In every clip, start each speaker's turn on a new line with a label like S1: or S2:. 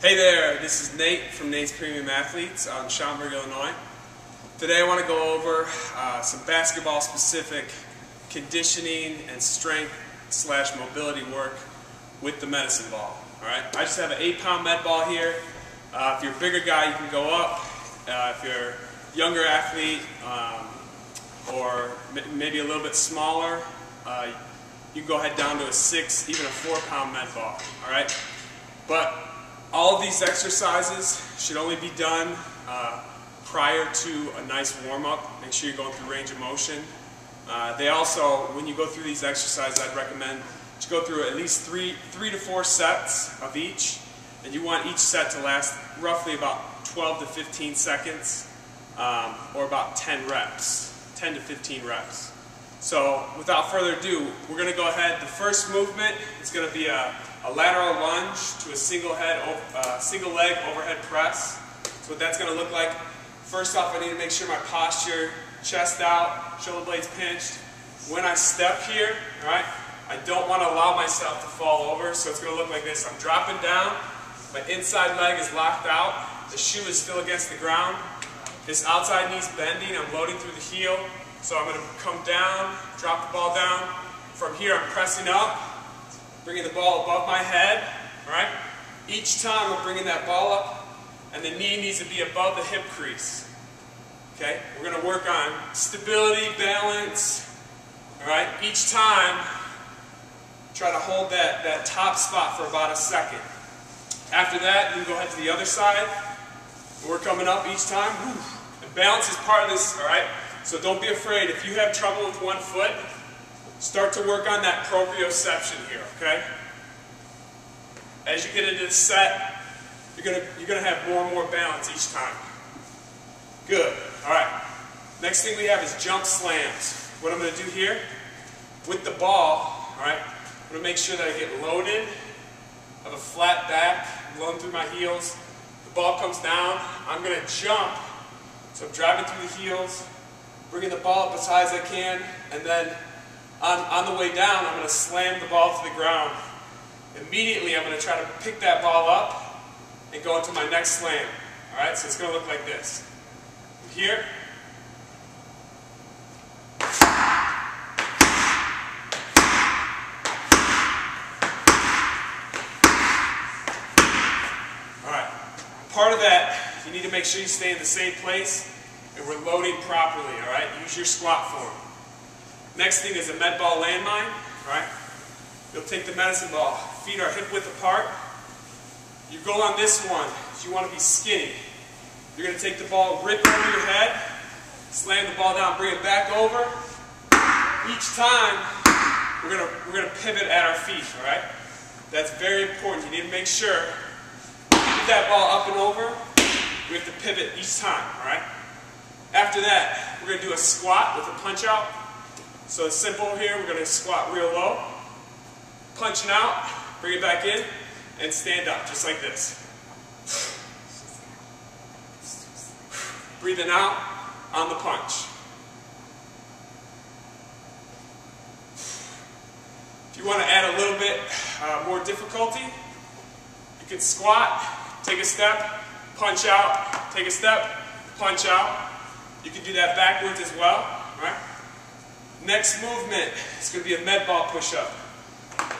S1: Hey there, this is Nate from Nate's Premium Athletes out in Schaumburg, Illinois. Today I want to go over some basketball specific conditioning and strength / mobility work with the medicine ball. Alright, I just have an 8-pound med ball here. If you're a bigger guy, you can go up. If you're a younger athlete or maybe a little bit smaller, you can go ahead down to a 6, even a 4-pound med ball. Alright, but all of these exercises should only be done prior to a nice warm-up. Make sure you're going through range of motion. They also, when you go through these exercises, I'd recommend you go through at least three to 4 sets of each, and you want each set to last roughly about 12 to 15 seconds, or about 10 to 15 reps. So without further ado, we're going to go ahead. The first movement is going to be a lateral lunge to a single leg overhead press. So what that's going to look like, first off, I need to make sure my posture, chest out, shoulder blades pinched. When I step here, all right, I don't want to allow myself to fall over, so it's going to look like this. I'm dropping down, my inside leg is locked out, the shoe is still against the ground, this outside knee's bending, I'm loading through the heel, so I'm going to come down, drop the ball down. From here I'm pressing up, bringing the ball above my head, right? Each time I'm bringing that ball up, and the knee needs to be above the hip crease. Okay? We're going to work on stability, balance, all right? Each time, try to hold that top spot for about a second. After that, you can go ahead to the other side. We're coming up each time. And balance is part of this, all right? So don't be afraid. If you have trouble with one foot, start to work on that proprioception here, okay? As you get into the set, you're gonna have more and more balance each time. Good. All right. Next thing we have is jump slams. What I'm gonna do here with the ball, all right, I'm gonna make sure that I get loaded, have a flat back, loading through my heels. The ball comes down. I'm gonna jump. So I'm driving through the heels, bringing the ball up as high as I can, and then on the way down, I'm going to slam the ball to the ground. Immediately, I'm going to try to pick that ball up and go into my next slam. Alright, so it's going to look like this. From here. Alright, part of that, you need to make sure you stay in the same place and we're loading properly, alright? Use your squat form. Next thing is a med ball landmine, right? You'll take the medicine ball, feet are hip width apart. Your goal on this one is you want to be skinny. You're going to take the ball, rip over your head, slam the ball down, bring it back over. Each time, we're going to pivot at our feet, all right? That's very important. You need to make sure, get that ball up and over, we have to pivot each time, all right? After that, we're going to do a squat with a punch out. So it's simple here, we're going to squat real low, punching out, bring it back in, and stand up, just like this. Breathing out on the punch. If you want to add a little bit more difficulty, you can squat, take a step, punch out, take a step, punch out. You can do that backwards as well, right? Next movement is going to be a med ball push-up.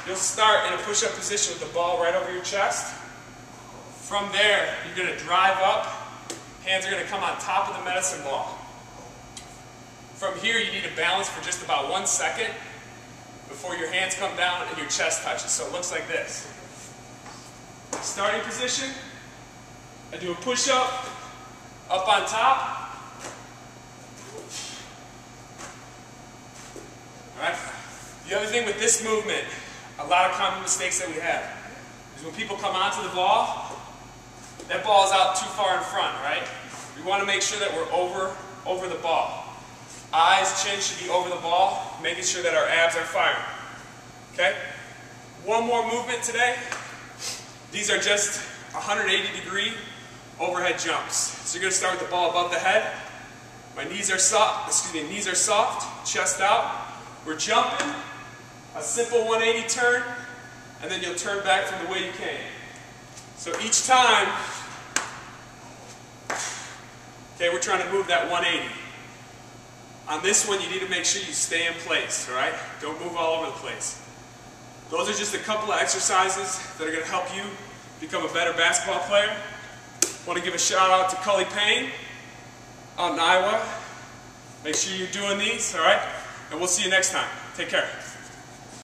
S1: You'll start in a push-up position with the ball right over your chest. From there, you're going to drive up. Hands are going to come on top of the medicine ball. From here, you need to balance for just about 1 second before your hands come down and your chest touches. So it looks like this. Starting position, I do a push-up, up on top. Alright? The other thing with this movement, a lot of common mistakes that we have, is when people come onto the ball, that ball is out too far in front, right? We want to make sure that we're over the ball. Eyes, chin should be over the ball, making sure that our abs are firing. Okay? One more movement today. These are just 180-degree overhead jumps. So you're going to start with the ball above the head. My knees are soft, chest out. We're jumping, a simple 180 turn, and then you'll turn back from the way you came. So each time, okay, we're trying to move that 180. On this one, you need to make sure you stay in place, all right? Don't move all over the place. Those are just a couple of exercises that are going to help you become a better basketball player. I want to give a shout out to Cpayne out in Iowa. Make sure you're doing these, all right? And we'll see you next time. Take care.